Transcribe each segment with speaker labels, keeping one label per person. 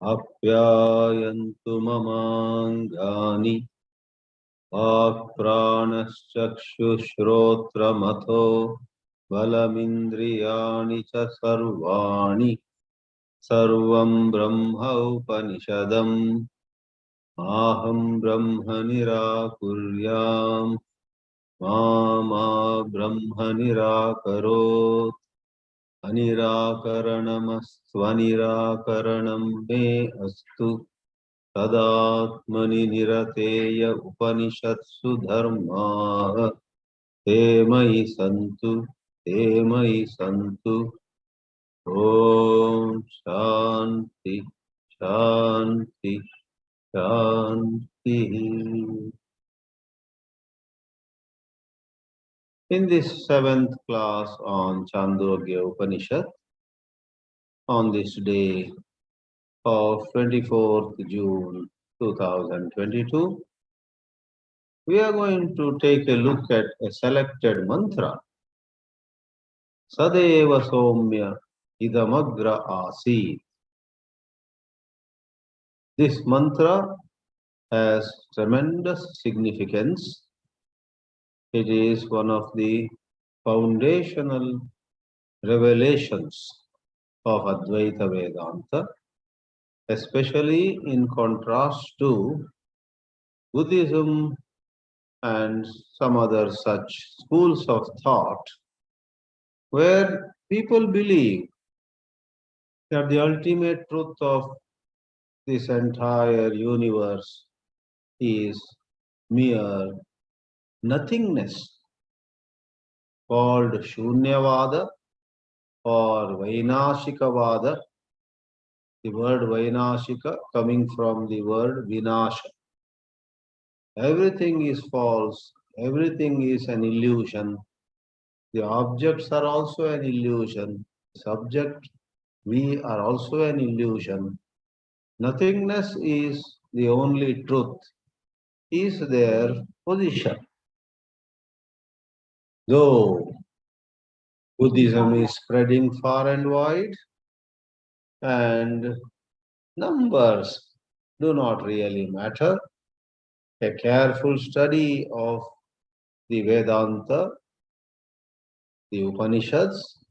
Speaker 1: Apyayantu mamangani Apranaschakshushrotramatho Balamindriyani cha sarvani Sarvam Brahma Upanishadam Aham Brahma Nirakuryam Mama Brahma Nirakarot Anirakaranamastvanirakaranam me astu Tadatmani nirateya Upanishatsu dharma te mayi santu Om Shanti Shanti Shanti. In this seventh class on Chāndogya Upanishad, on this day of 24th June 2022, we are going to take a look at a selected mantra. Sadeva Somya Idamagra Asi. This mantra has tremendous significance. It is one of the foundational revelations of Advaita Vedanta, especially in contrast to Buddhism and some other such schools of thought, where people believe that the ultimate truth of this entire universe is mere nothingness, called Shunyavada or Vainashikavada. The word Vainashika coming from the word Vinasha. Everything is false, everything is an illusion. The objects are also an illusion. Subject, we are also an illusion. Nothingness is the only truth, is their position. Though Buddhism is spreading far and wide, and numbers do not really matter. A careful study of the Vedanta, the Upanishads,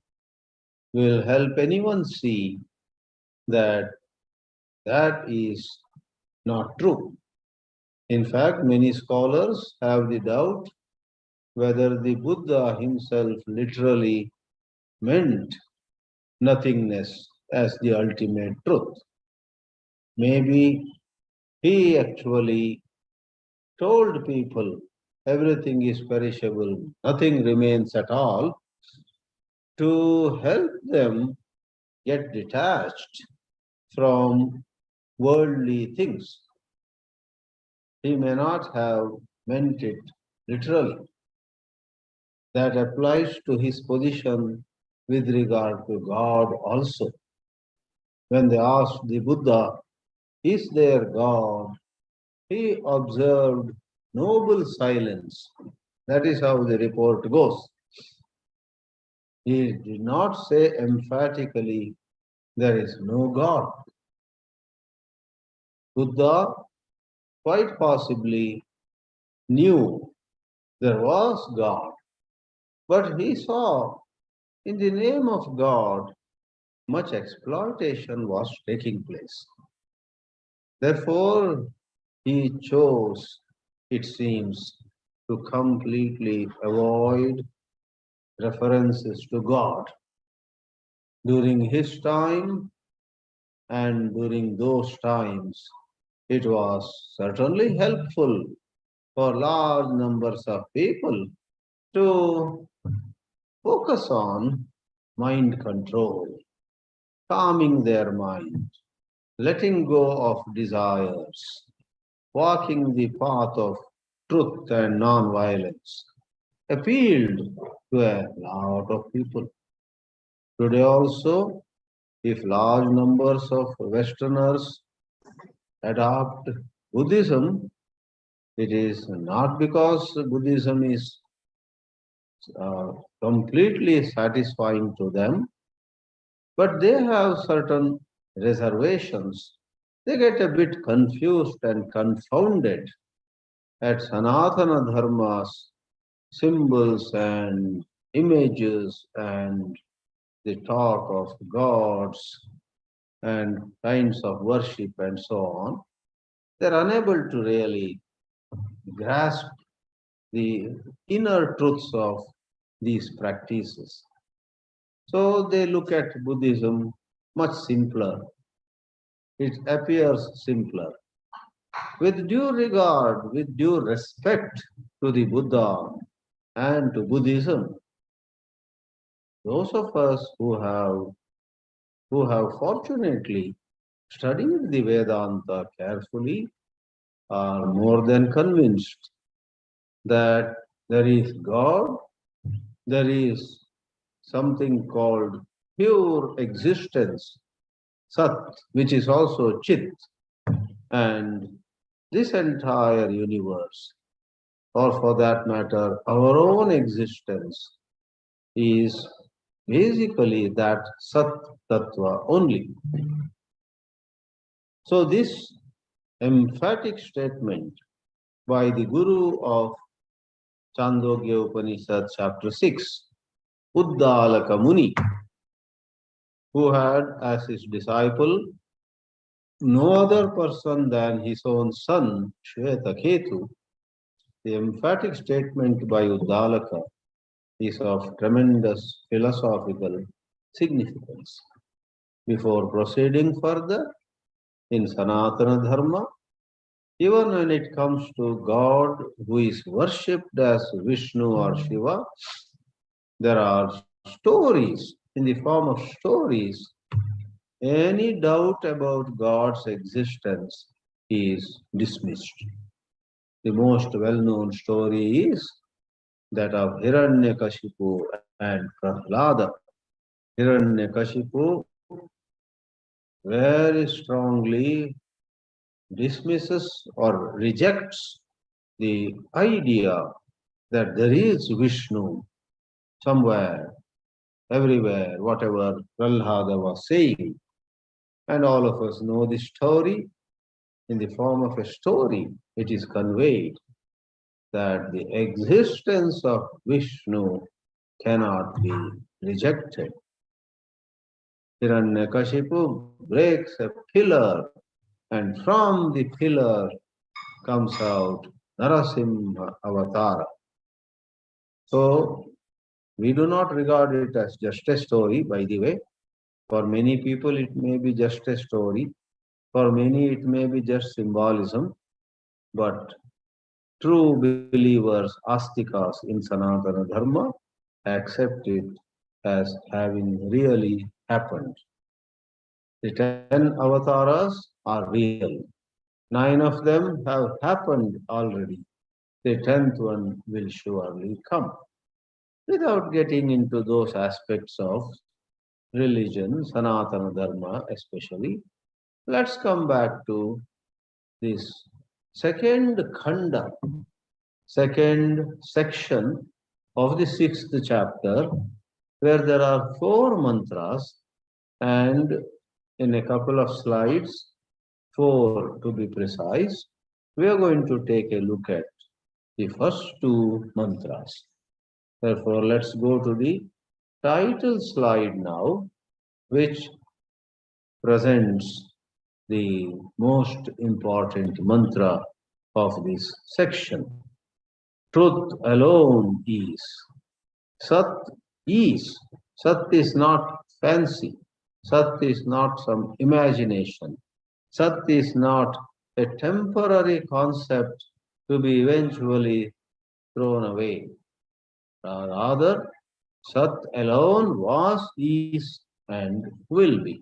Speaker 1: will help anyone see that that is not true. In fact, many scholars have the doubt whether the Buddha himself literally meant nothingness as the ultimate truth. Maybe he actually told people everything is perishable, nothing remains at all, to help them get detached from worldly things. He may not have meant it literally. That applies to his position with regard to God also. When they asked the Buddha, is there God? He observed noble silence. That is how the report goes. He did not say emphatically, there is no God. Buddha quite possibly knew there was God, but he saw in the name of God much exploitation was taking place. Therefore, he chose, it seems, to completely avoid references to God. During his time and during those times, it was certainly helpful for large numbers of people to focus on mind control, calming their mind, letting go of desires, walking the path of truth and non-violence, appealed to a lot of people. Today also, if large numbers of Westerners adopt Buddhism, it is not because Buddhism is completely satisfying to them, but they have certain reservations they get a bit confused and confounded at Sanatana Dharma's symbols and images and the talk of gods and kinds of worship and so on. They're unable to really grasp the inner truths of these practices. So they look at Buddhism much simpler. It appears simpler. With due regard, with due respect to the Buddha and to Buddhism, those of us who have fortunately studied the Vedanta carefully are more than convinced that there is God, there is something called pure existence, Sat, which is also Chit, and this entire universe, or for that matter, our own existence, is basically that Sat Tattva only. So, this emphatic statement by the Guru of Chāndogya Upanishad, chapter 6, Uddālaka Muni, who had as his disciple no other person than his own son, Śvetaketu, the emphatic statement by Uddālaka is of tremendous philosophical significance. Before proceeding further in Sanatana Dharma, even when it comes to God who is worshipped as Vishnu or Shiva, there are stories in the form of stories. Any doubt about God's existence is dismissed. The most well-known story is that of Hiranyakashipu and Prahlada. Hiranyakashipu very strongly dismisses or rejects the idea that there is Vishnu somewhere, everywhere, whatever Prahlada was saying. And all of us know the story. In the form of a story, it is conveyed that the existence of Vishnu cannot be rejected. Hiranyakashipu breaks a pillar, and from the pillar comes out Narasimha Avatara. So, we do not regard it as just a story, by the way. For many people, it may be just a story. For many, it may be just symbolism. But true believers, astikas in Sanatana Dharma, accept it as having really happened. The 10 avatars are real. 9 of them have happened already. The 10th one will surely come. Without getting into those aspects of religion, Sanatana Dharma especially, let's come back to this second khanda, second section of the 6th chapter, where there are 4 mantras, and in a couple of slides, 4 to be precise, we are going to take a look at the first 2 mantras. Therefore, let's go to the title slide now, which presents the most important mantra of this section. Truth alone is. Sat is. Sat is not fancy. Sat is not some imagination. Sat is not a temporary concept to be eventually thrown away. Rather, Sat alone was, is, and will be.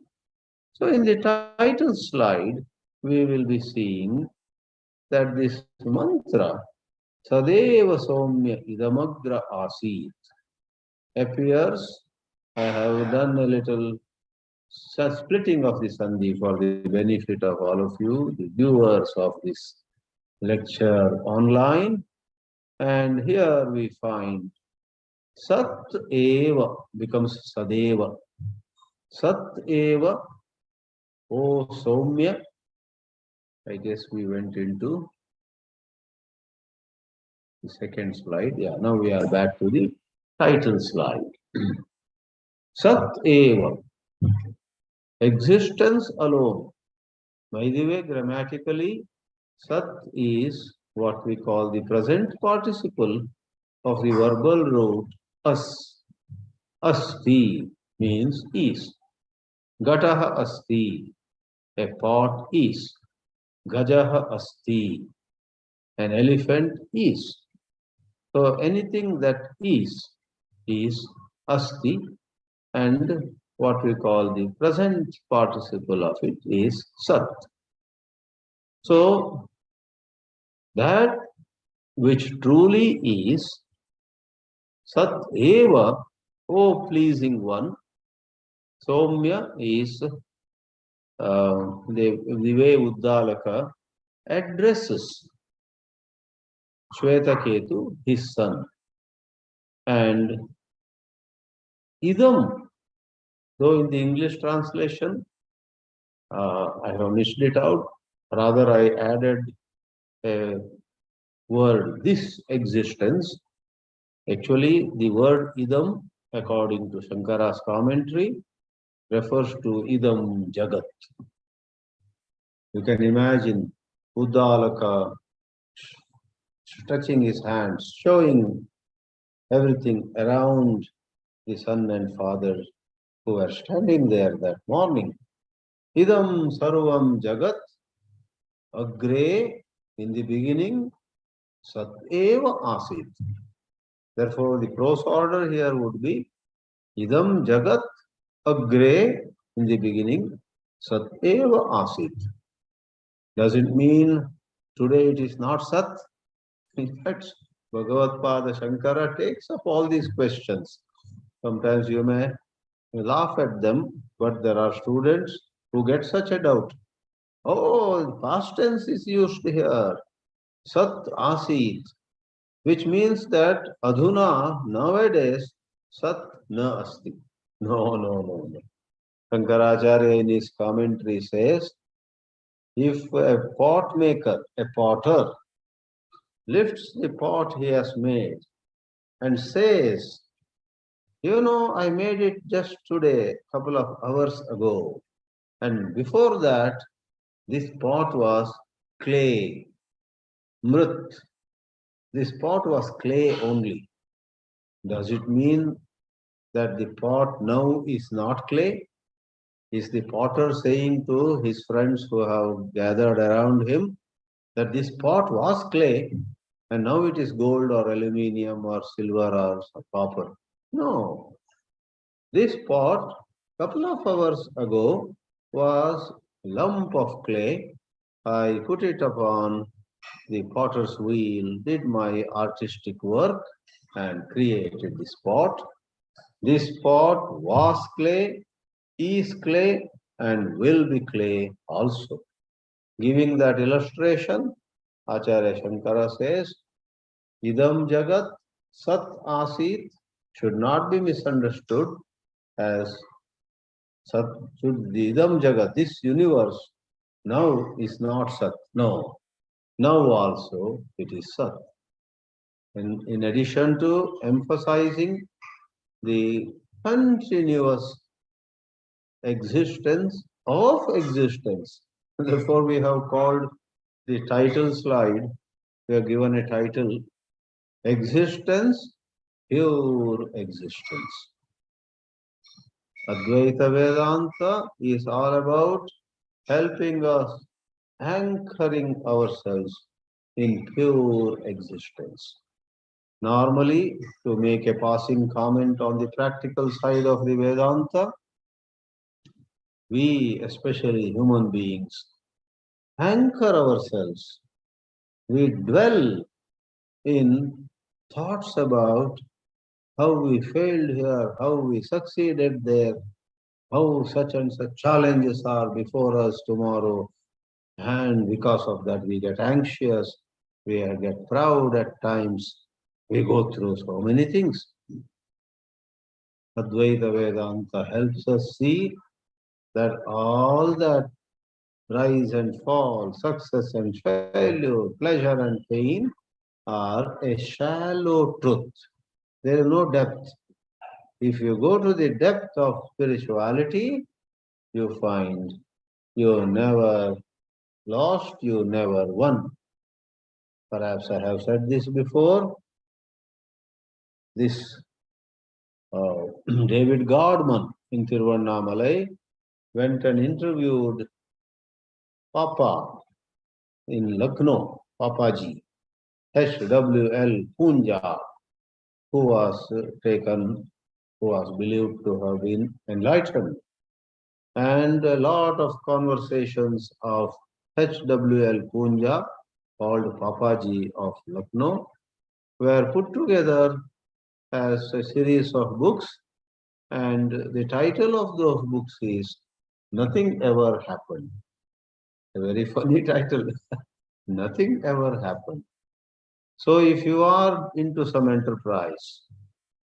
Speaker 1: So in the title slide, we will be seeing that this mantra, Sadeva Somya Idamagra Asit, appears. I have done a little splitting of the sandhi for the benefit of all of you, the viewers of this lecture online. And here we find Sat Eva becomes Sadeva. Sat Eva, O Somya, I guess we went into the second slide. Yeah, now we are back to the title slide. Sat eva, existence alone. By the way, grammatically, Sat is what we call the present participle of the verbal root as. Asti means is. Gataha asti, a pot is. Gajaha asti, an elephant is. So anything that is asti, and what we call the present participle of it is sat. So that which truly is sat eva, O pleasing one. Somya is the way Uddālaka addresses Śvetaketu, his son. And idam, though in the English translation, I have missed it out. Rather, I added a word, this existence. Actually, the word idam, according to Shankara's commentary, refers to idam jagat. You can imagine Uddālaka stretching his hands, showing everything around the son and father who were standing there that morning. Idam sarvam jagat agre, in the beginning, sat eva asit. Therefore, the prose order here would be idam jagat agre, in the beginning, sat eva asit. Does it mean today it is not sat? In fact, Bhagavad Pada Shankara takes up all these questions. Sometimes you may laugh at them, but there are students who get such a doubt. Oh, past tense is used here. Sat asit, which means that adhuna, nowadays, sat na asti. No. Shankaracharya in his commentary says, if a pot maker, a potter, lifts the pot he has made and says, you know, I made it just today, couple of hours ago. And before that, this pot was clay, mrit. This pot was clay only. Does it mean that the pot now is not clay? Is the potter saying to his friends who have gathered around him that this pot was clay and now it is gold or aluminium or silver or copper? No. This pot, couple of hours ago, was a lump of clay. I put it upon the potter's wheel, did my artistic work and created this pot. This pot was clay, is clay, and will be clay also. Giving that illustration, Acharya Shankara says, idam jagat sat asit should not be misunderstood as sat, the idam jagat, this universe, now is not sat. No, now also it is sat. And in addition to emphasizing the continuous existence of existence, therefore we have called the title slide, we are given a title, Existence, Pure Existence. Advaita Vedanta is all about helping us, anchoring ourselves in pure existence. Normally, to make a passing comment on the practical side of the Vedanta, we, especially human beings, anchor ourselves. We dwell in thoughts about how we failed here, how we succeeded there, how such and such challenges are before us tomorrow. And because of that, we get anxious, we get proud at times, we go through so many things. Advaita Vedanta helps us see that all that rise and fall, success and failure, pleasure and pain are a shallow truth. There is no depth. If you go to the depth of spirituality, you find you never lost, you never won. Perhaps I have said this before. This David Godman in Tiruvannamalai went and interviewed Papa in Lucknow, Papaji, H.W.L. Punjab, who was taken, who was believed to have been enlightened. And a lot of conversations of H.W.L. Punjab, called Papaji of Lucknow, were put together as a series of books, and the title of those books is Nothing Ever Happened. A very funny title. Nothing ever happened. So if you are into some enterprise,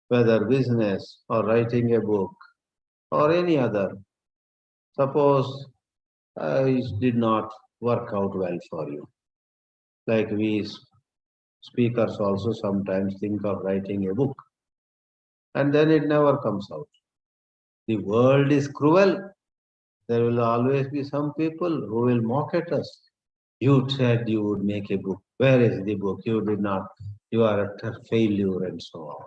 Speaker 1: whether business or writing a book or any other, suppose it did not work out well for you. Like we speakers also sometimes think of writing a book and then it never comes out. The world is cruel. There will always be some people who will mock at us. You said you would make a book. Where is the book? You did not. You are a failure and so on.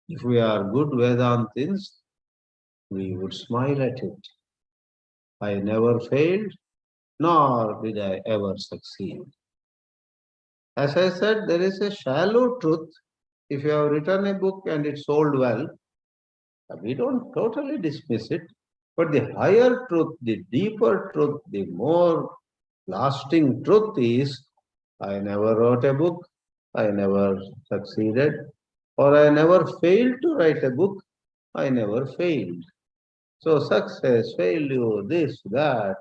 Speaker 1: If we are good Vedantins, we would smile at it. I never failed, nor did I ever succeed. As I said, there is a shallow truth. If you have written a book and it sold well, we don't totally dismiss it. But the higher truth, the deeper truth, the more lasting truth is, I never wrote a book, I never succeeded, or I never failed to write a book, I never failed. So success, failure, this, that,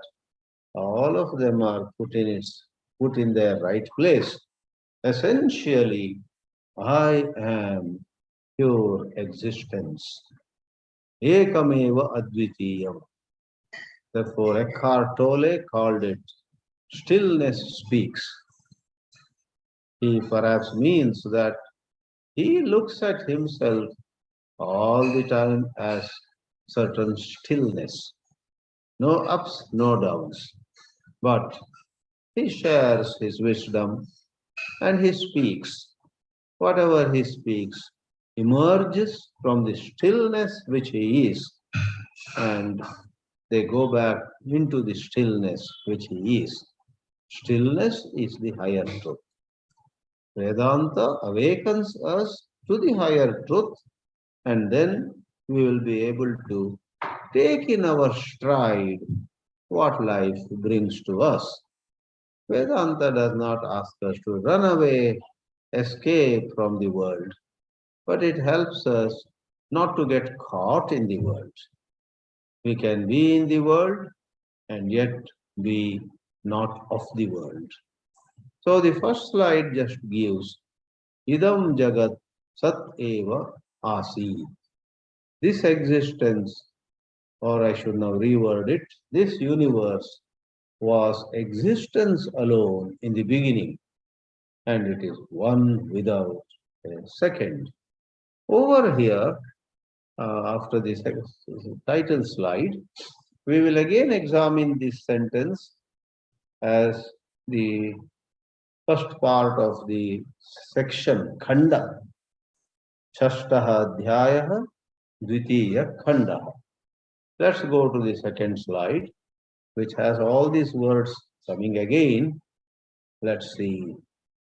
Speaker 1: all of them are put in their right place. Essentially, I am pure existence. Ekameva advitiyam. Therefore, Eckhart Tolle called it stillness speaks. He perhaps means that he looks at himself all the time as certain stillness. No ups, no downs. But he shares his wisdom and he speaks. Whatever he speaks emerges from the stillness which he is, and they go back into the stillness which he is. Stillness is the higher truth. Vedanta awakens us to the higher truth, and then we will be able to take in our stride what life brings to us. Vedanta does not ask us to run away, escape from the world, but it helps us not to get caught in the world. We can be in the world and yet be not of the world. So the first slide just gives Idam Jagat Sat Eva Asi. This existence, or I should now reword it, this universe was existence alone in the beginning, and it is one without a second. Over here, after this title slide, we will again examine this sentence as the first part of the section, Khanda. Shashtaha Adhyayah Dvitiya Khanda. Let's go to the second slide, which has all these words coming again. Let's see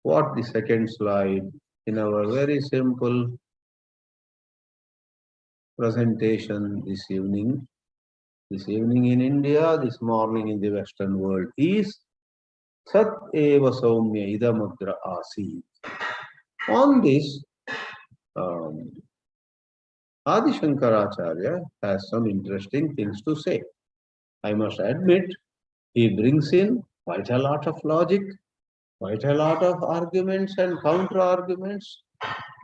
Speaker 1: what the second slide in our very simple presentation this evening in India, this morning in the Western world is Sat Eva Saumya Idamagra Asi. On this, Adi Shankaracharya has some interesting things to say. I must admit, he brings in quite a lot of logic, quite a lot of arguments and counter-arguments,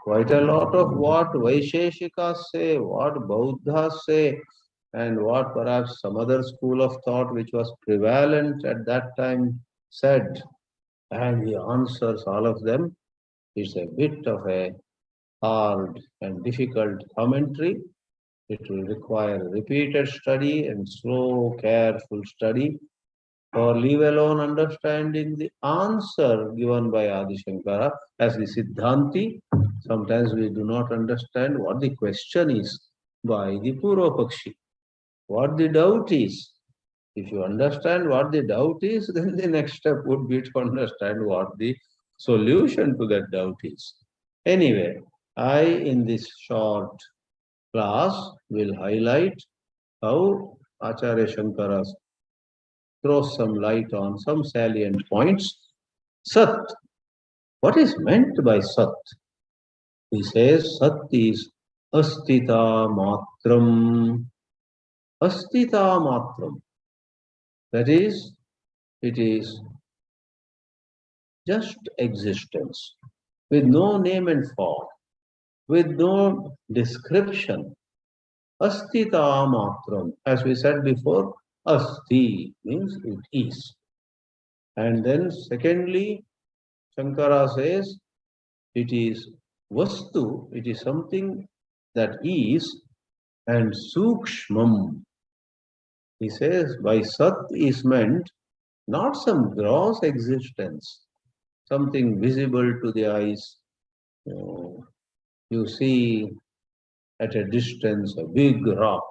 Speaker 1: quite a lot of what Vaisheshikas say, what Bauddhas say, and what perhaps some other school of thought which was prevalent at that time said, and he answers all of them. It's a bit of a hard and difficult commentary. It will require repeated study and slow, careful study, or leave alone understanding the answer given by Adi Shankara as the Siddhanti. Sometimes we do not understand what the question is by the Purvapakshi, what the doubt is. If you understand what the doubt is, then the next step would be to understand what the solution to that doubt is. Anyway, I, in this short class, will highlight how Acharya Shankara throws some light on some salient points. Sat. What is meant by Sat? He says Sat is Astita Matram. Astita Matram. That is, it is just existence with no name and form, with no description. Astita Matram. As we said before, Asti means it is. And then secondly, Shankara says it is Vastu, it is something that is, and Sukshmam. He says by Sat is meant not some gross existence, something visible to the eyes. You see at a distance a big rock,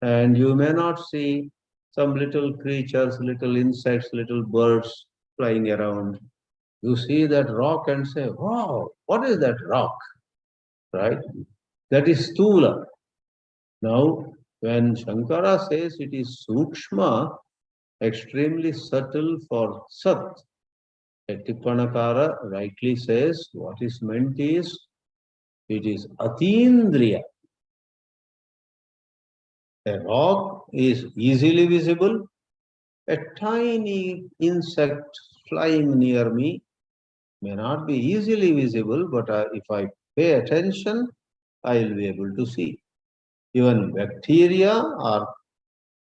Speaker 1: and you may not see some little creatures, little insects, little birds flying around. You see that rock and say, wow, what is that rock? Right? That is Stula. Now, when Shankara says it is Sukshma, extremely subtle for Sat, a Tippanakara rightly says what is meant is it is Atindriya. A rock is easily visible. A tiny insect flying near me may not be easily visible, but if I pay attention, I will be able to see. Even bacteria are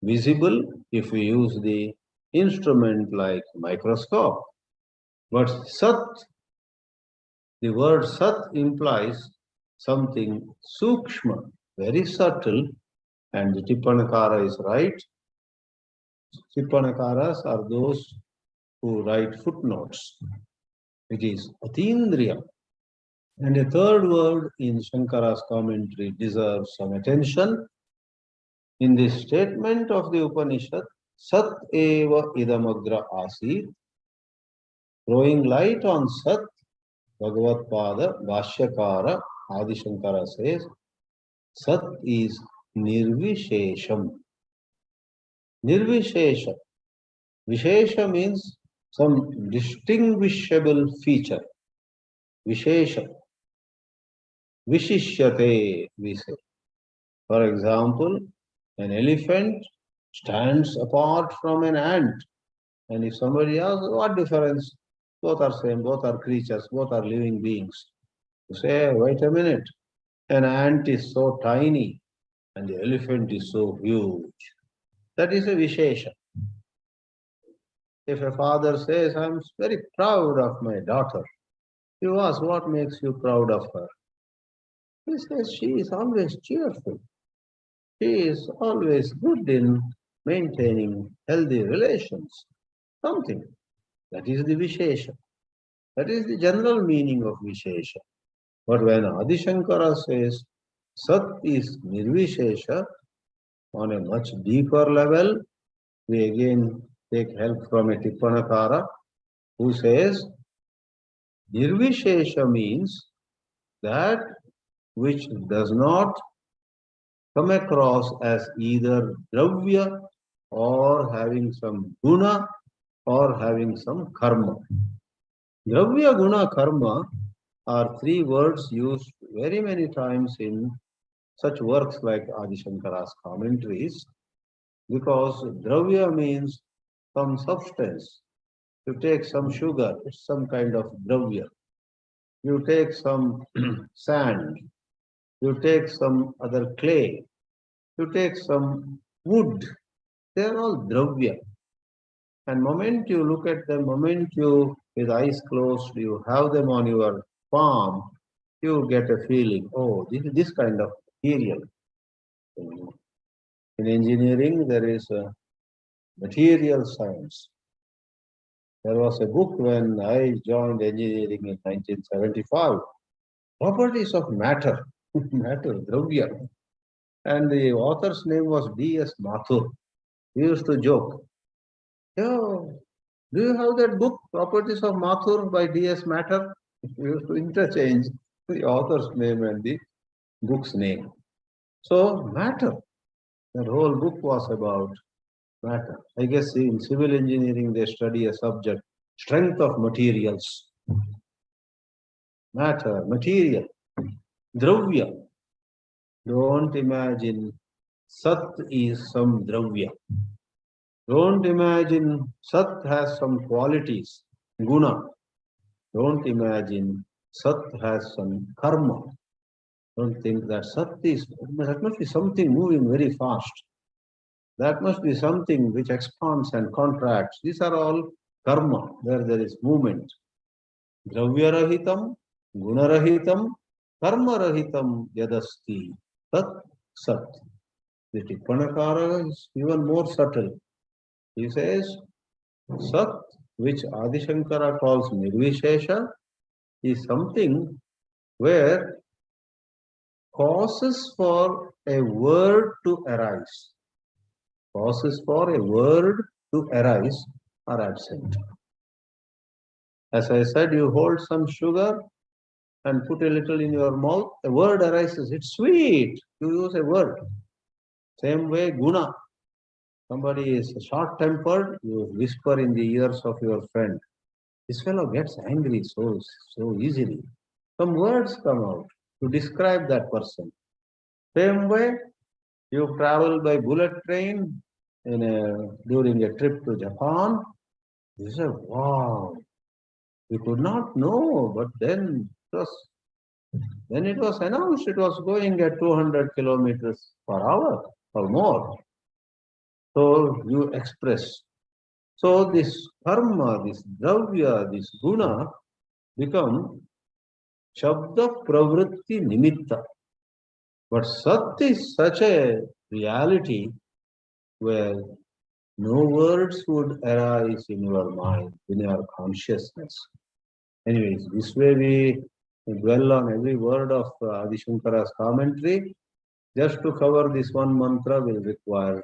Speaker 1: visible if we use the instrument like microscope. But Sat, the word Sat implies something Sukshma, very subtle, and the Tippanakara is right. Tippanakaras are those who write footnotes. It is Atindriya. And a third word in Shankara's commentary deserves some attention. In the statement of the Upanishad, Sat eva idamagra asit, throwing light on Sat, Bhagavad Pada, Bhashyakara, Adi Shankara says, Sat is Nirvishesham. Nirvishesha. Vishesha means some distinguishable feature. Vishesha. Vishishyate, we say. For example, an elephant stands apart from an ant. And if somebody asks, what difference? Both are same, both are creatures, both are living beings. You say, wait a minute. An ant is so tiny and the elephant is so huge. That is a Vishesha. If a father says, I'm very proud of my daughter, you ask, what makes you proud of her? He says, she is always cheerful. She is always good in maintaining healthy relations. Something. That is the Vishesha. That is the general meaning of Vishesha. But when Adi Shankara says Sat is Nirvishesha, on a much deeper level, we again take help from a Tippanakara who says Nirvishesha means that which does not come across as either Dravya or having some Guna or having some Karma. Dravya, Guna, Karma are three words used very many times in such works like Adi Shankara's commentaries, because Dravya means some substance. You take some sugar, it's some kind of Dravya. You take some sand, you take some other clay, You take some wood, they are all dravya. And moment you look at them, moment you, with eyes closed, you have them on your palm, you get a feeling, oh, this is this kind of material. In engineering, there is a material science. There was a book when I joined engineering in 1975, Properties of Matter, matter, dravya. And the author's name was D.S. Mathur. He used to joke, "Yo, do you have that book, Properties of Mathur by D.S. Matter?" We used to interchange the author's name and the book's name. So, matter, that whole book was about matter. I guess in civil engineering they study a subject, strength of materials. Matter, material, dravya. Don't imagine Sat is some dravya. Don't imagine Sat has some qualities, guna. Don't imagine Sat has some karma. Don't think that Sat is, that must be something moving very fast. That must be something which expands and contracts. These are all karma, where there is movement. Dravya rahitam, guna rahitam, karma rahitam yadasti. Tat Sat. The Tippanakara is even more subtle. He says, Sat, which Adi Shankara calls Nirvishesha, is something where causes for a word to arise. Causes for a word to arise are absent. As I said, you hold some sugar and put a little in your mouth, a word arises. It's sweet. You use a word. Same way, guna. Somebody is short-tempered, you whisper in the ears of your friend. This fellow gets angry so easily. Some words come out to describe that person. Same way, you travel by bullet train during a trip to Japan. You say, wow, we could not know, but then when it was announced, it was going at 200 kilometers per hour or more. So you express. So this karma, this dravya, this guna become shabda pravritti nimitta. But sat is such a reality where no words would arise in your mind, in your consciousness. Anyways, this way we dwell on every word of Adi Shankara's commentary. Just to cover this one mantra will require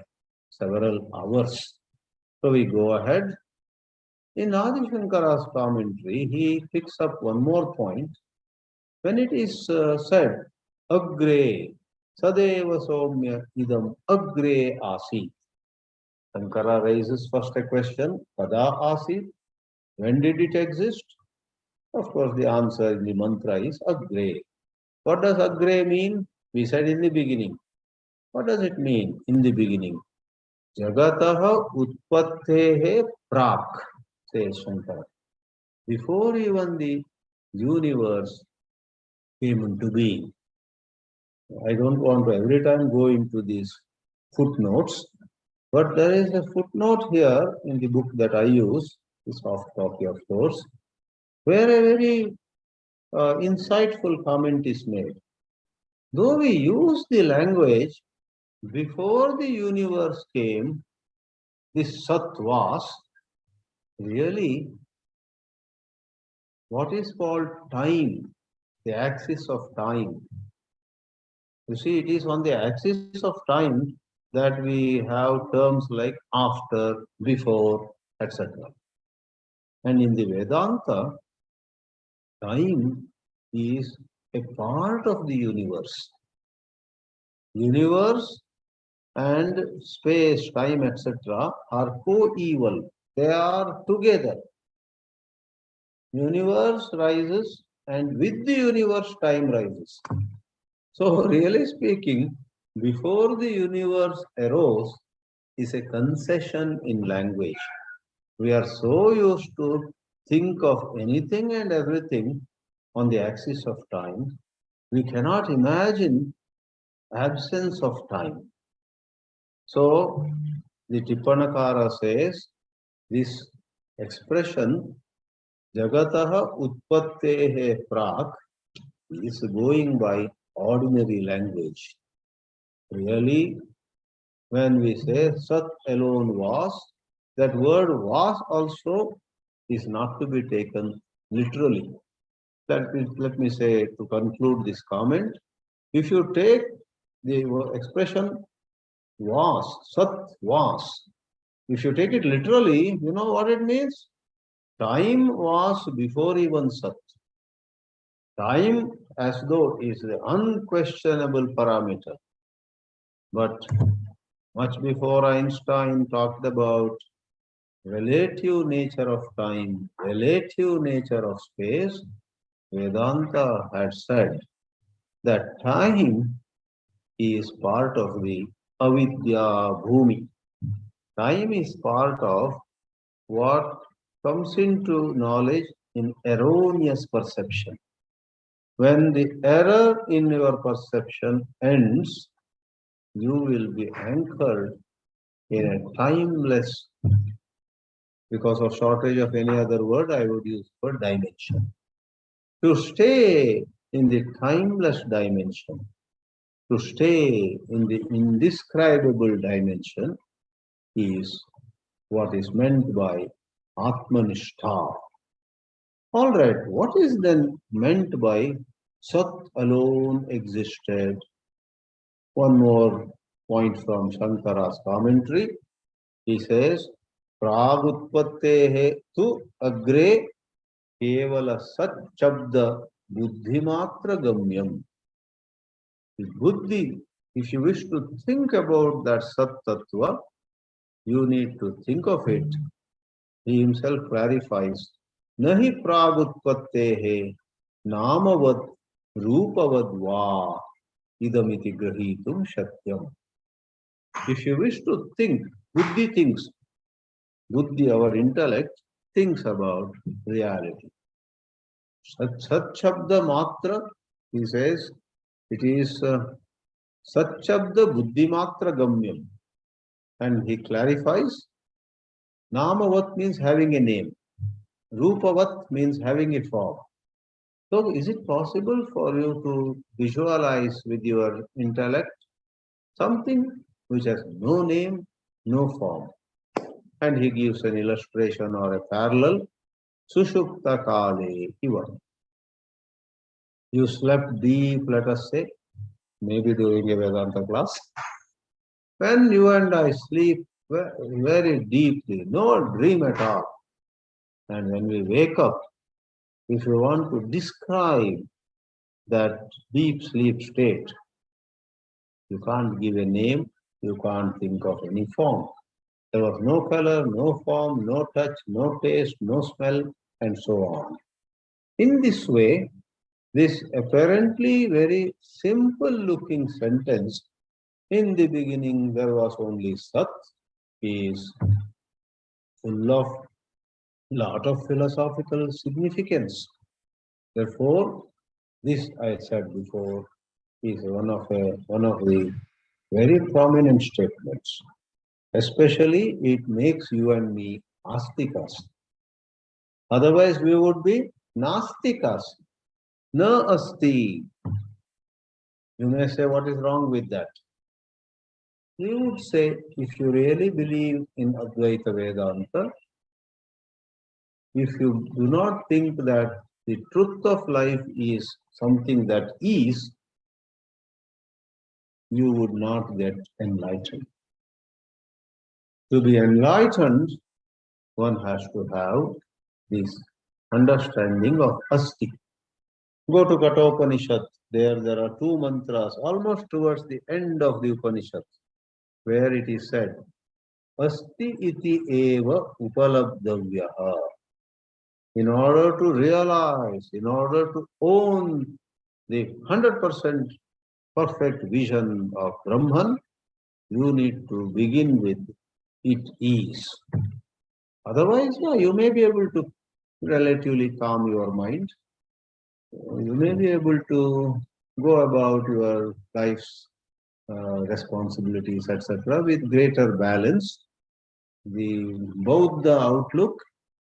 Speaker 1: several hours. So we go ahead. In Adi Shankara's commentary, he picks up one more point. When it is said, Agre, Sadeva Somya Idam Agre Asit. Shankara raises first a question, Kada Asit? When did it exist? Of course, the answer in the mantra is Agre. What does Agre mean? We said in the beginning. What does it mean in the beginning? Jagataha Utpattehe Prak, says Shankara. Before even the universe came into being. I don't want to every time go into these footnotes, but there is a footnote here in the book that I use, the soft copy of course, where a very insightful comment is made. Though we use the language, before the universe came, this Sat was really what is called time, the axis of time. You see, it is on the axis of time that we have terms like after, before, etc. And in the Vedanta, time is a part of the universe. Universe and space, time, etc. are co-equal. They are together. Universe rises and with the universe time rises. So really speaking, before the universe arose is a concession in language. We are so used to think of anything and everything on the axis of time, we cannot imagine absence of time. So the Tippanakara says this expression Jagataha Utpattehe Prak is going by ordinary language. Really, when we say Sat alone was, that word was also is not to be taken literally. Let me say to conclude this comment, if you take the expression was, Sat was, if you take it literally, you know what it means? Time was before even Sat. Time as though is the unquestionable parameter. But much before Einstein talked about relative nature of time, relative nature of space, Vedanta had said that time is part of the avidya bhumi. Time is part of what comes into knowledge in erroneous perception. When the error in your perception ends, you will be anchored in a timeless, because of shortage of any other word, I would use the word dimension. To stay in the timeless dimension, to stay in the indescribable dimension is what is meant by Atmanishtha. All right, what is then meant by Sat alone existed? One more point from Shankara's commentary. He says, Pragutpattehe tu agre kevala sat chabda buddhimatra gamyam. Buddhi, if you wish to think about that Sat Tattva, you need to think of it. He himself clarifies, Nahi pragutpattehe namavad rupavad va idamiti grahitum shatyam. If you wish to think, Buddhi thinks, Buddhi, our intellect, thinks about reality. Sat Shabda Matra, he says, it is Sat Shabda Buddhi Matra Gamyam. And he clarifies, Namavat means having a name. Rupavat means having a form. So is it possible for you to visualize with your intellect something which has no name, no form? And he gives an illustration or a parallel. Sushupta kale iva. You slept deep, let us say, maybe during a Vedanta class. When you and I sleep very deeply, no dream at all. And when we wake up, if you want to describe that deep sleep state, you can't give a name, you can't think of any form. There was no color, no form, no touch, no taste, no smell, and so on. In this way, this apparently very simple looking sentence, in the beginning there was only Sat, is full of lot of philosophical significance. Therefore, this I said before is one of the very prominent statements. Especially it makes you and me astikas. Otherwise we would be nastikas. Na asti. You may say, what is wrong with that? We would say, if you really believe in Advaita Vedanta, if you do not think that the truth of life is something that is, you would not get enlightened. To be enlightened, one has to have this understanding of asti. Go to Katha Upanishad. There are two mantras almost towards the end of the Upanishad, where it is said, Asti iti eva upalabdhavyaha. In order to realize, in order to own the 100% perfect vision of Brahman, you need to begin with it is. Otherwise, yeah, you may be able to relatively calm your mind. You may be able to go about your life's responsibilities, etc., with greater balance. Both the outlook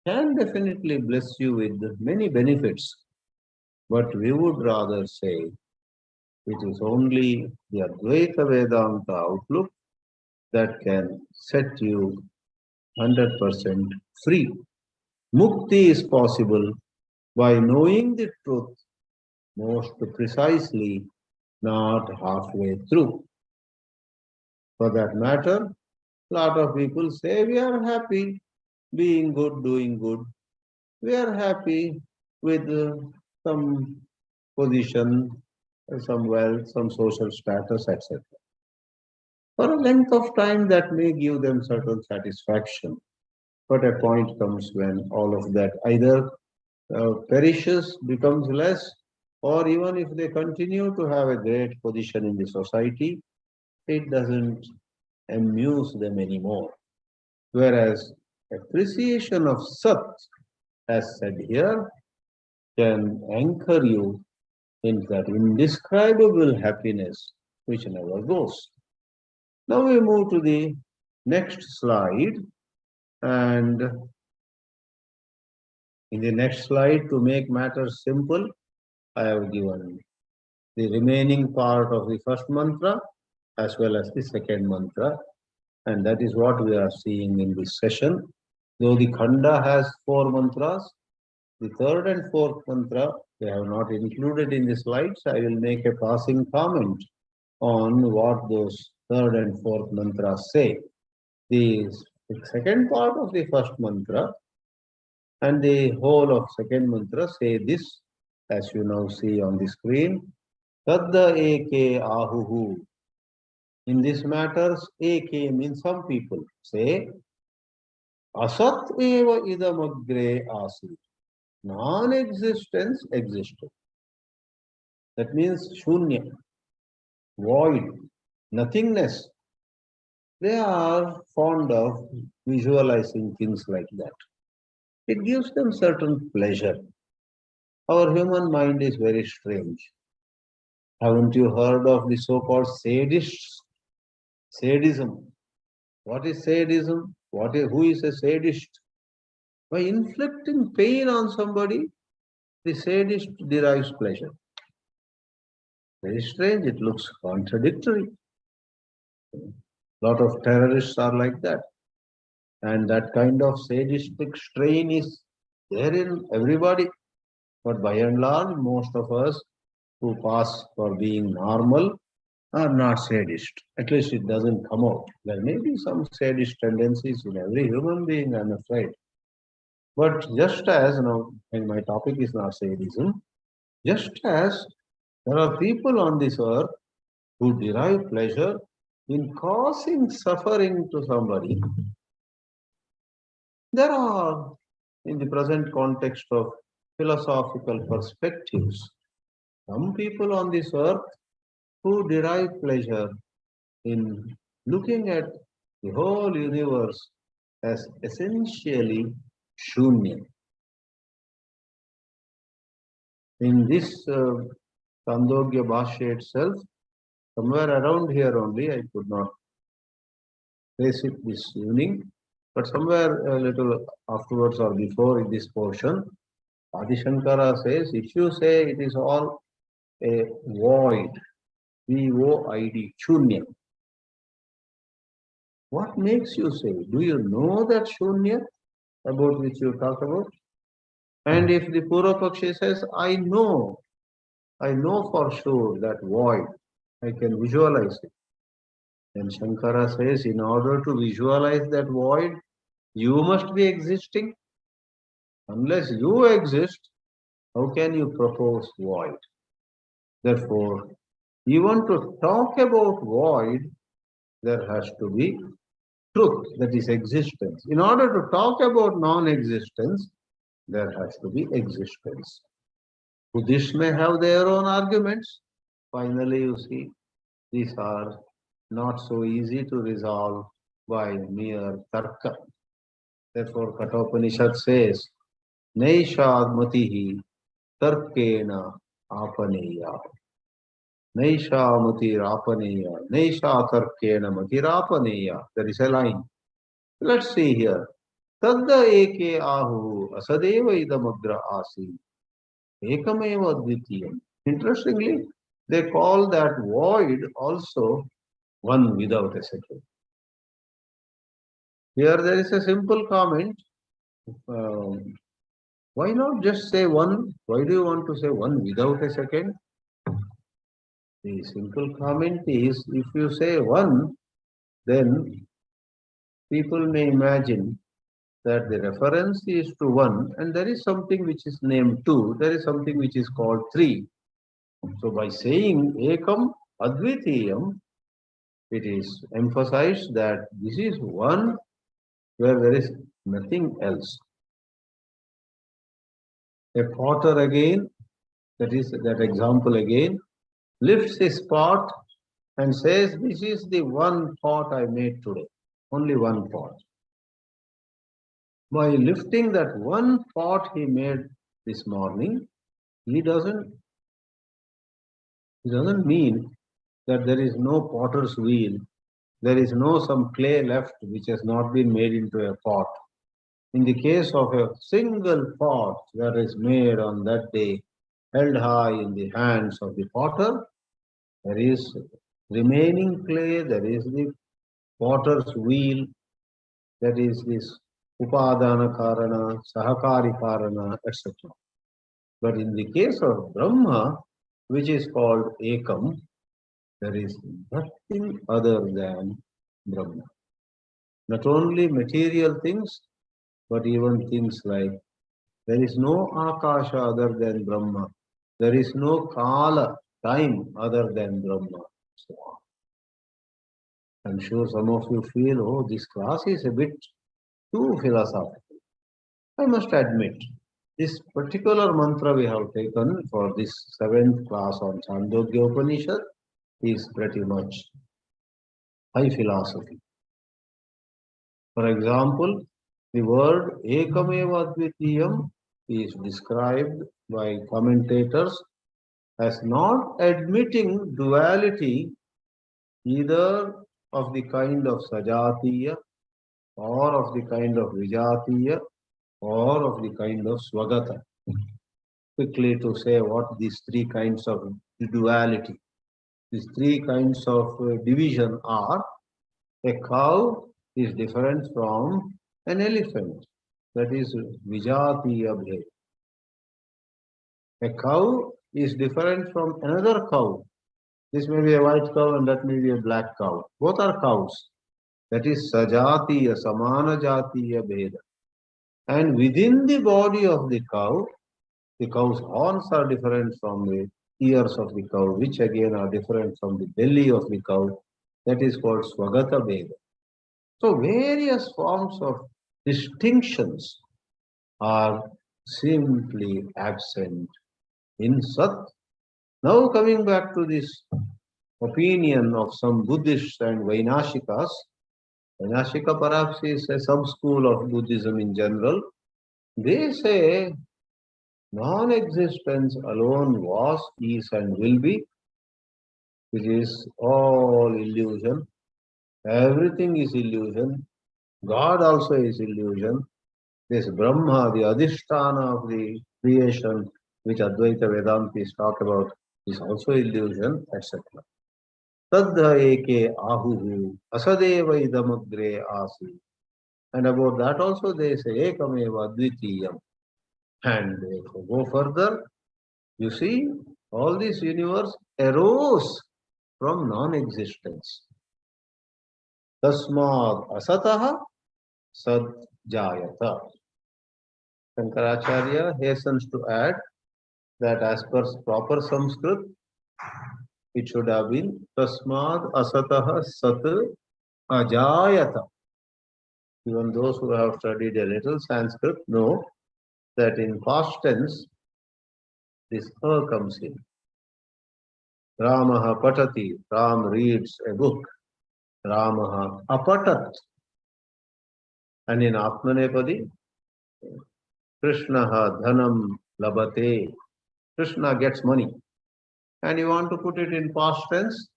Speaker 1: can definitely bless you with many benefits, but we would rather say it is only the Advaita Vedanta outlook that can set you 100% free. Mukti is possible by knowing the truth most precisely, not halfway through. For that matter, a lot of people say we are happy being good, doing good. We are happy with some position, some wealth, some social status, etc. For a length of time, that may give them certain satisfaction. But a point comes when all of that either perishes, becomes less, or even if they continue to have a great position in the society, it doesn't amuse them anymore. Whereas appreciation of Sat, as said here, can anchor you in that indescribable happiness which never goes. Now we move to the next slide, and in the next slide, to make matters simple, I have given the remaining part of the first mantra as well as the second mantra, and that is what we are seeing in this session. Though the Khanda has 4 mantras, the third and fourth mantra they have not included in the slides. I will make a passing comment on what those third and fourth mantras say. The second part of the first mantra and the whole of second mantra say this, as you now see on the screen. Tadda eke ahuhu. In these matters, eke means some people say, asat eva idamagre asit. Non-existence existed. That means shunya, void, nothingness. They are fond of visualizing things like that. It gives them certain pleasure. Our human mind is very strange. Haven't you heard of the so-called sadists? Sadism. What is sadism? Who is a sadist? By inflicting pain on somebody, the sadist derives pleasure. Very strange, it looks contradictory. A lot of terrorists are like that. And that kind of sadistic strain is there in everybody. But by and large, most of us who pass for being normal are not sadist. At least it doesn't come out. There may be some sadist tendencies in every human being, I'm afraid. But just as, and my topic is not sadism, just as there are people on this earth who derive pleasure in causing suffering to somebody, there are, in the present context of philosophical perspectives, some people on this earth who derive pleasure in looking at the whole universe as essentially shunya. In this Chāndogya Bhashya itself, somewhere around here only, I could not place it this evening, but somewhere a little afterwards or before in this portion, Adi Shankara says, if you say it is all a void, V-O-I-D, shunya, what makes you say? Do you know that shunya about which you talk about? And if the Purva Pakshi says, I know for sure that void, I can visualize it. Then Shankara says, in order to visualize that void, you must be existing. Unless you exist, how can you propose void? Therefore, even to talk about void, there has to be truth, that is existence. In order to talk about non-existence, there has to be existence. Buddhists may have their own arguments. Finally, you see, these are not so easy to resolve by mere tarka. Therefore, Kathopanishad says, Naishad matihi tarkena apaneya. Naisha Matirapaneya, Naisha Tarkena Matirapaneya. There is a line. Let's see here. Tadda eke ahu asadeva idamagra asi. Ekameva dvitiyam. Interestingly, they call that void also one without a second. Here there is a simple comment. Why not just say one? Why do you want to say one without a second? The simple comment is if you say one, then people may imagine that the reference is to one and there is something which is named two, there is something which is called three. So by saying ekam advitiyam, it is emphasized that this is one where there is nothing else. A potter again, that is that example again, lifts his pot and says, this is the one pot I made today, only one pot. By lifting that one pot he made this morning, he doesn't mean that there is no potter's wheel, there is no some clay left which has not been made into a pot. In the case of a single pot that is made on that day, held high in the hands of the potter, there is remaining clay, there is the potter's wheel, that is this upadana karana, sahakari karana, etc. But in the case of Brahma, which is called Ekam, there is nothing other than Brahma. Not only material things, but even things like there is no Akasha other than Brahma. There is no Kala, time other than Brahma. So I'm sure some of you feel, oh, this class is a bit too philosophical. I must admit, this particular mantra we have taken for this 7th class on Chāndogya Upanishad is pretty much high philosophy. For example, the word Ekameva Advitiyam is described by commentators as not admitting duality either of the kind of Sajatiya or of the kind of Vijatiya or of the kind of Swagata. Quickly to say what these three kinds of duality, these three kinds of division are. A cow is different from an elephant. That is Vijatiya Bhed. A cow is different from another cow. This may be a white cow and that may be a black cow. Both are cows. That is Sajatiya, Samana Jatiya Bheda. And within the body of the cow's horns are different from the ears of the cow, which again are different from the belly of the cow. That is called Swagata Bheda. So various forms of distinctions are simply absent in Sat. Now coming back to this opinion of some Buddhists and Vainashikas, Vainashika perhaps is a sub-school of Buddhism in general. They say non-existence alone was, is and will be. It is all illusion. Everything is illusion. God also is illusion. This Brahma, the Adhisthana of the creation, which Advaita Vedantis talk about, is also illusion, etc. Tadha eke ahuhu asadeva idamagre asi. And about that also they say ekameva dvitiyam. And if you go further, you see, all this universe arose from non-existence. Tasmad asataha sad jayata. Shankaracharya hastens to add that as per proper Sanskrit, it should have been Tasmad asataha sat ajayata. Even those who have studied a little Sanskrit know that in past tense, this comes in. Ramaha patati, Ram reads a book. Ramaha apatat. And in Atmanepadi, Krishnaha dhanam labate. Krishna gets money. And you want to put it in past tense,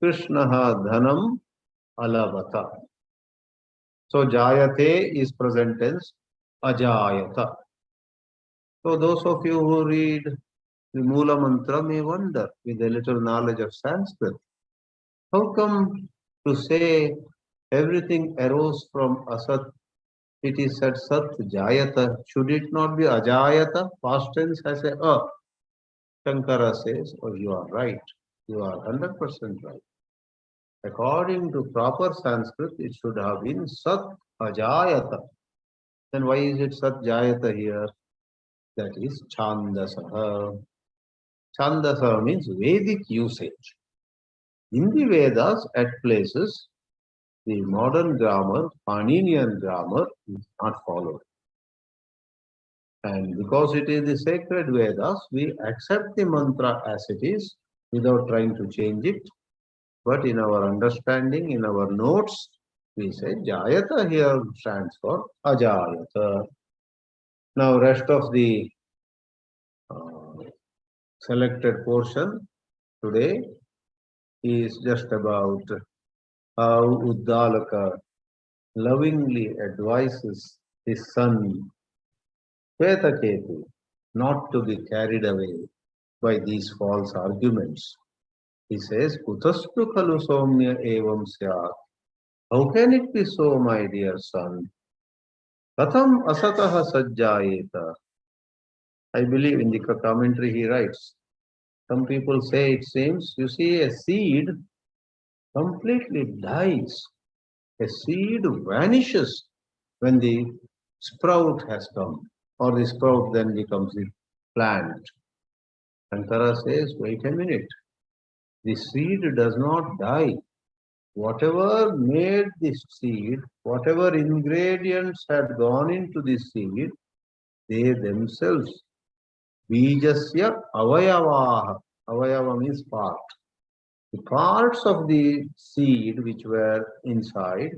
Speaker 1: Krishnaha dhanam alabata. So jayate is present tense, ajayata. So those of you who read the Mula Mantra may wonder, with a little knowledge of Sanskrit, how come to say everything arose from asat, it is said sat jayata? Should it not be ajayata? Past tense has a. Shankara says, oh, you are right. You are 100% right. According to proper Sanskrit, it should have been sat ajayata. Then why is it sat jayata here? That is Chāndasaha. Chāndasaha means Vedic usage. In the Vedas, at places, the modern grammar, Paninian grammar, is not followed. And because it is the sacred Vedas, we accept the mantra as it is without trying to change it. But in our understanding, in our notes, we say Jayata here stands for Ajayata. Now, rest of the selected portion today is just about how Uddālaka lovingly advises his son Śvetaketu not to be carried away by these false arguments. He says, Kutastu khalu somya evam syat. How can it be so, my dear son? Katham asataha sajjayeta. I believe in the commentary he writes. Some people say it seems, you see, a seed completely dies. A seed vanishes when the sprout has come, or the sprout then becomes the plant. Shankara says, wait a minute. The seed does not die. Whatever made this seed, whatever ingredients had gone into the seed, they themselves, bijasya avayavaha. Avayava means part. The parts of the seed which were inside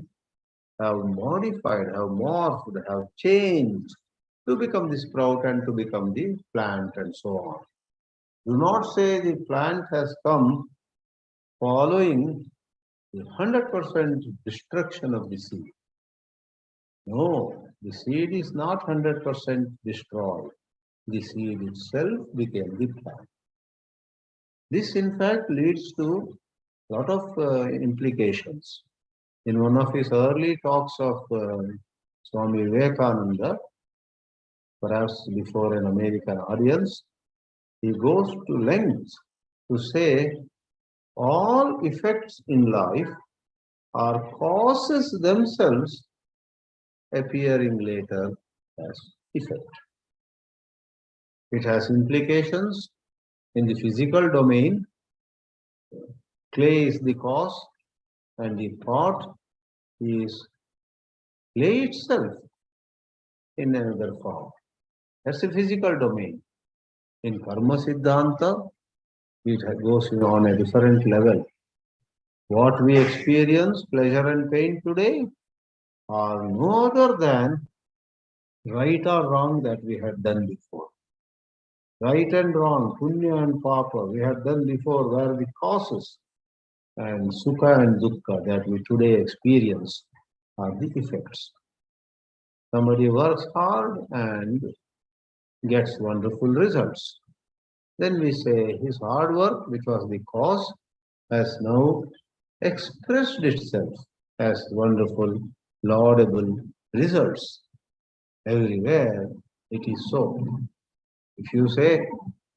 Speaker 1: have modified, have morphed, have changed to become the sprout and to become the plant and so on. Do not say the plant has come following the 100% destruction of the seed. No, the seed is not 100% destroyed. The seed itself became the plant. This, in fact, leads to a lot of implications. In one of his early talks of Swami Vivekananda, perhaps before an American audience, he goes to lengths to say all effects in life are causes themselves appearing later as effect. It has implications in the physical domain. Clay is the cause, and the pot is clay itself in another form. That's the physical domain. In Karma Siddhanta, it goes on a different level. What we experience, pleasure and pain today, are no other than right or wrong that we had done before. Right and wrong, punya and papa, we had done before were the causes, and sukha and dukkha that we today experience are the effects. Somebody works hard and gets wonderful results. Then we say his hard work, which was the cause, has now expressed itself as wonderful, laudable results. Everywhere it is so. If you say,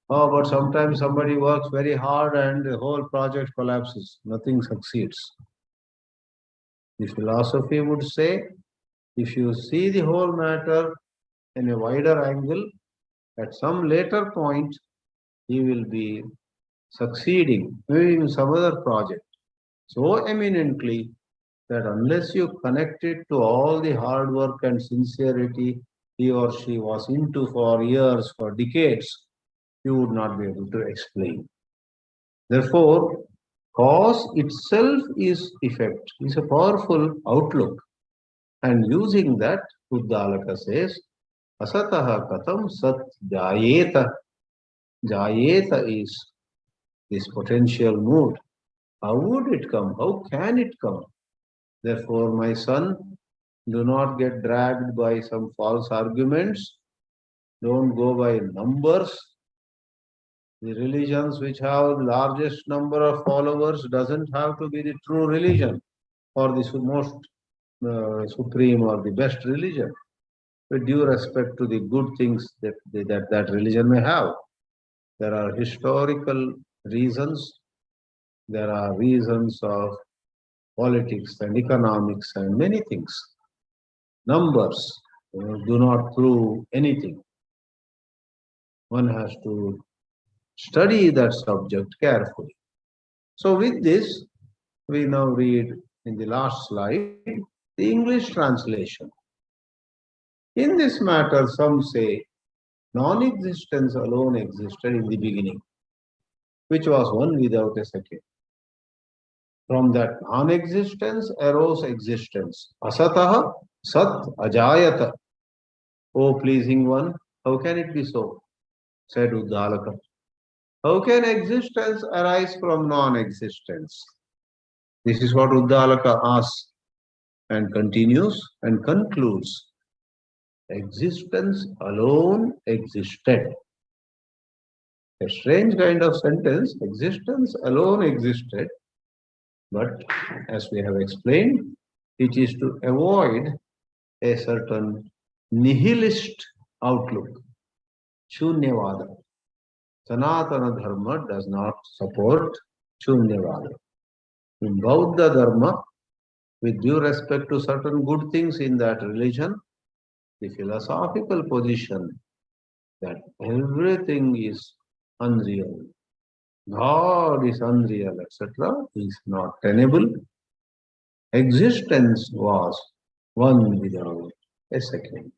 Speaker 1: oh, but sometimes somebody works very hard and the whole project collapses, nothing succeeds. The philosophy would say, if you see the whole matter in a wider angle, at some later point, he will be succeeding, maybe in some other project, so eminently that unless you connect it to all the hard work and sincerity he or she was into for years, for decades, you would not be able to explain. Therefore, cause itself is effect, is a powerful outlook. And using that, Uddālaka says, Asataha katham sat jayeta. Jayeta is this potential mood. How would it come? How can it come? Therefore, my son, do not get dragged by some false arguments. Don't go by numbers. The religions which have the largest number of followers doesn't have to be the true religion or the most supreme or the best religion. With due respect to the good things that religion may have. There are historical reasons, there are reasons of politics and economics and many things. Numbers do not prove anything. One has to study that subject carefully. So with this, we now read in the last slide the English translation. In this matter, some say non-existence alone existed in the beginning, which was one without a second. From that non-existence arose existence. Asataha sat ajayata. O pleasing one, how can it be so? Said Uddālaka. How can existence arise from non-existence? This is what Uddālaka asks and continues and concludes. Existence alone existed. A strange kind of sentence, existence alone existed, but as we have explained, it is to avoid a certain nihilist outlook. Shunyavada. Sanatana Dharma does not support Shunyavada. In Bauddha Dharma, with due respect to certain good things in that religion, the philosophical position that everything is unreal, God is unreal, etc., is not tenable. Existence was one without a second.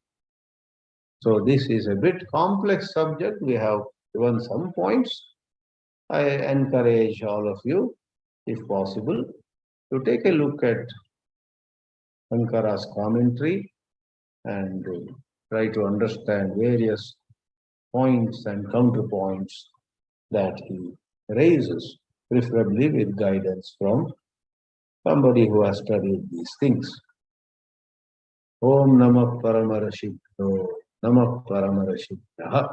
Speaker 1: So this is a bit complex subject. We have given some points. I encourage all of you, if possible, to take a look at Shankara's commentary and try to understand various points and counterpoints that he raises, preferably with guidance from somebody who has studied these things. Om Namah Paramarashibhyo, Namah Paramarashibhyaha.